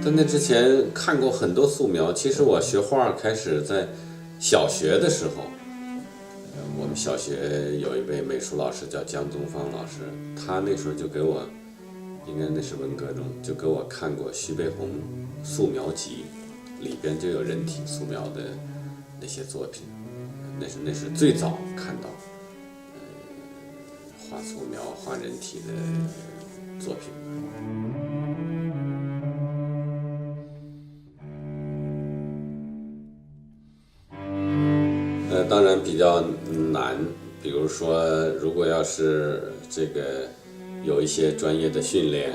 在那之前看过很多素描。其实我学画开始在小学的时候，我们小学有一位美术老师叫江宗芳老师，他那时候就给我，应该那是文革中，就给我看过徐悲鸿素描集，里边就有人体素描的那些作品，那是最早看到，画素描、画人体的作品。当然比较难，比如说，如果要是这个有一些专业的训练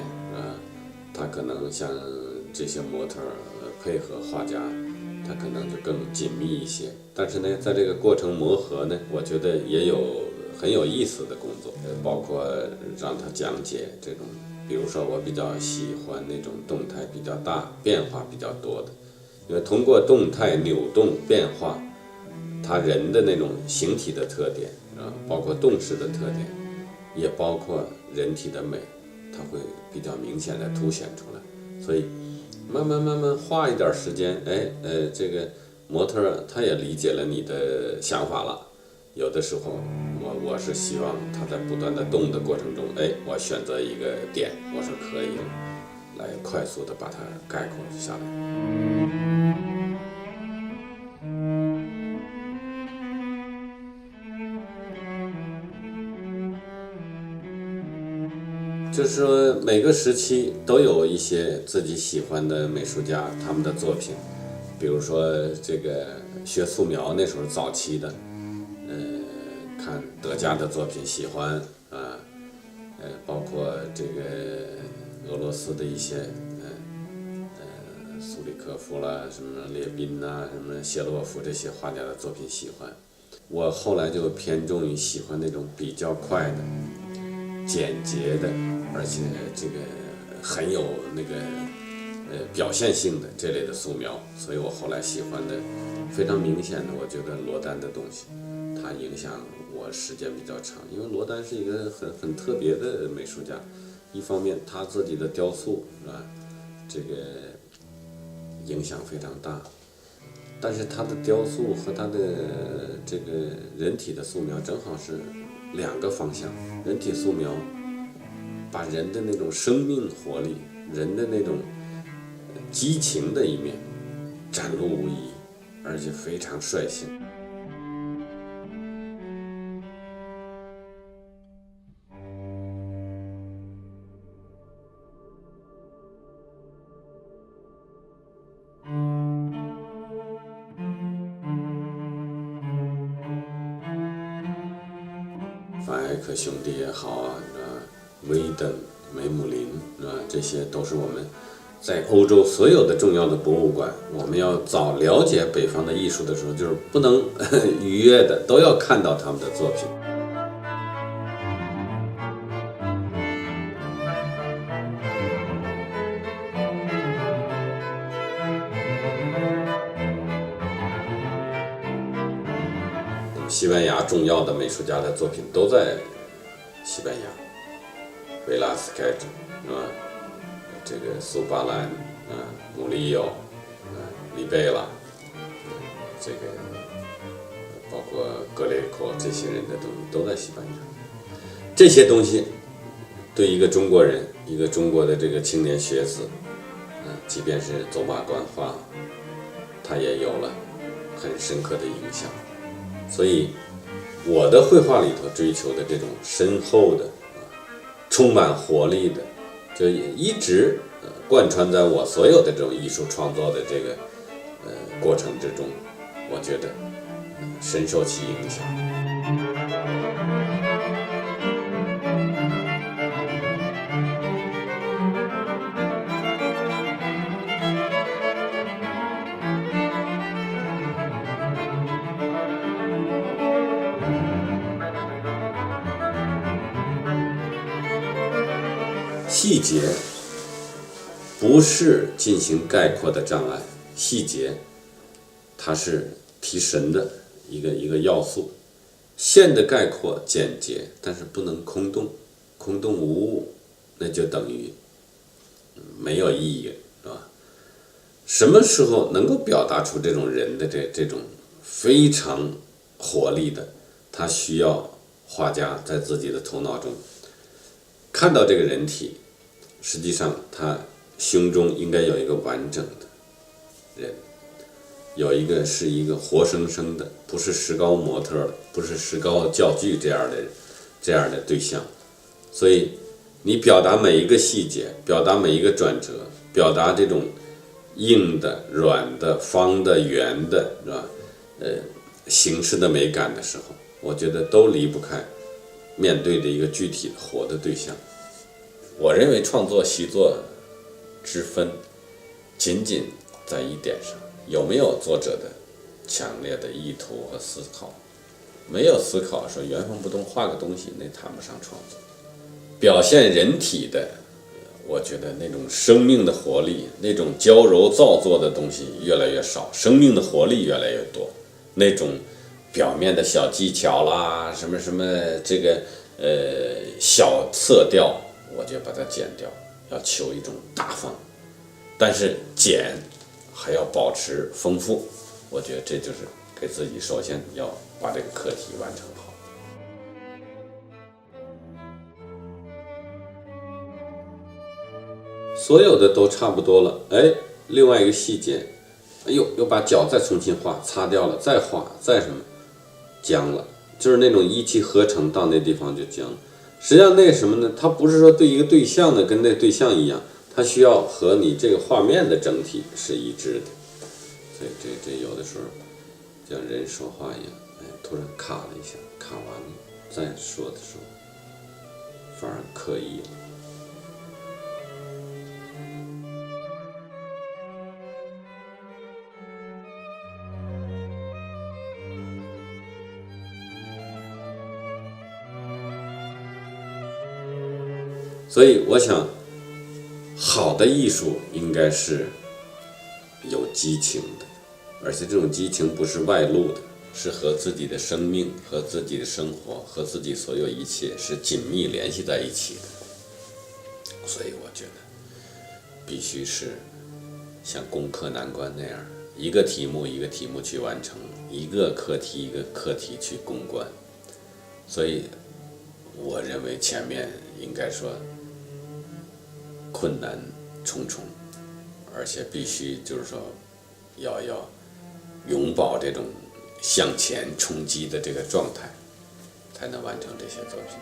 他可能像这些模特配合画家，他可能就更紧密一些。但是呢，在这个过程磨合呢，我觉得也有很有意思的工作，包括让他讲解这种，比如说我比较喜欢那种动态比较大、变化比较多的，因为通过动态扭动变化，他人的那种形体的特点包括动势的特点，也包括人体的美，它会比较明显的凸显出来。所以慢慢花一点时间，这个模特他也理解了你的想法了。有的时候我是希望他在不断的动的过程中，我选择一个点，我是可以来快速的把它概括下来。就是说每个时期都有一些自己喜欢的美术家，他们的作品，比如说这个学素描那时候早期的，看德加的作品喜欢包括这个俄罗斯的一些苏里科夫啦，什么列宾呐，什么谢洛夫这些画家的作品喜欢。我后来就偏重于喜欢那种比较快的、简洁的，而且这个很有那个表现性的这类的素描，所以我后来喜欢的非常明显的，我觉得罗丹的东西，它影响我时间比较长，因为罗丹是一个很特别的美术家，一方面他自己的雕塑是吧，这个影响非常大，但是他的雕塑和他的这个人体的素描正好是两个方向。人体素描把人的那种生命活力，人的那种激情的一面展露无遗，而且非常率性。范艾克兄弟也好威登、梅姆林这些都是我们在欧洲所有的重要的博物馆，我们要早了解北方的艺术的时候，就是不能逾越的，都要看到他们的作品。西班牙重要的美术家的作品都在西班牙，维拉斯盖特这个苏巴兰穆里奥里贝拉这个包括格雷科这些人的东西都在西班牙。这些东西对一个中国人，一个中国的这个青年学子即便是走马观花，他也有了很深刻的影响。所以我的绘画里头追求的这种深厚的充满活力的，就一直贯穿在我所有的这种艺术创作的这个过程之中，我觉得深受其影响。细节不是进行概括的障碍，细节它是提神的一个要素。线的概括简洁，但是不能空洞，空洞无物，那就等于没有意义，是吧？什么时候能够表达出这种人的这种非常活力的，他需要画家在自己的头脑中看到这个人体，实际上他胸中应该有一个完整的人，有一个是一个活生生的，不是石膏模特的，不是石膏教具这样的对象。所以你表达每一个细节，表达每一个转折，表达这种硬的、软的、方的、圆的，是吧？形式的美感的时候，我觉得都离不开面对着一个具体的活的对象。我认为创作习作之分，仅仅在一点上，有没有作者的强烈的意图和思考。没有思考说原封不动画个东西，那谈不上创作。表现人体的，我觉得那种生命的活力，那种娇柔造作的东西越来越少，生命的活力越来越多。那种表面的小技巧啦，什么什么这个小色调，我就把它剪掉，要求一种大方，但是剪还要保持丰富。我觉得这就是给自己首先要把这个课题完成好。所有的都差不多了，哎，另外一个细节，哎呦，又把脚再重新画，擦掉了，再画，再什么，僵了，就是那种一气呵成到那地方就僵了。实际上那个什么呢？它不是说对一个对象呢跟那对象一样，它需要和你这个画面的整体是一致的。所以这有的时候像人说话一样，哎，突然卡了一下，卡完了再说的时候，反而刻意了。所以我想，好的艺术应该是有激情的，而且这种激情不是外露的，是和自己的生命、和自己的生活、和自己所有一切是紧密联系在一起的。所以我觉得，必须是像攻克难关那样，一个题目一个题目去完成，一个课题一个课题去攻关。所以，我认为前面应该说困难重重，而且必须就是说要永葆这种向前冲击的这个状态，才能完成这些作品。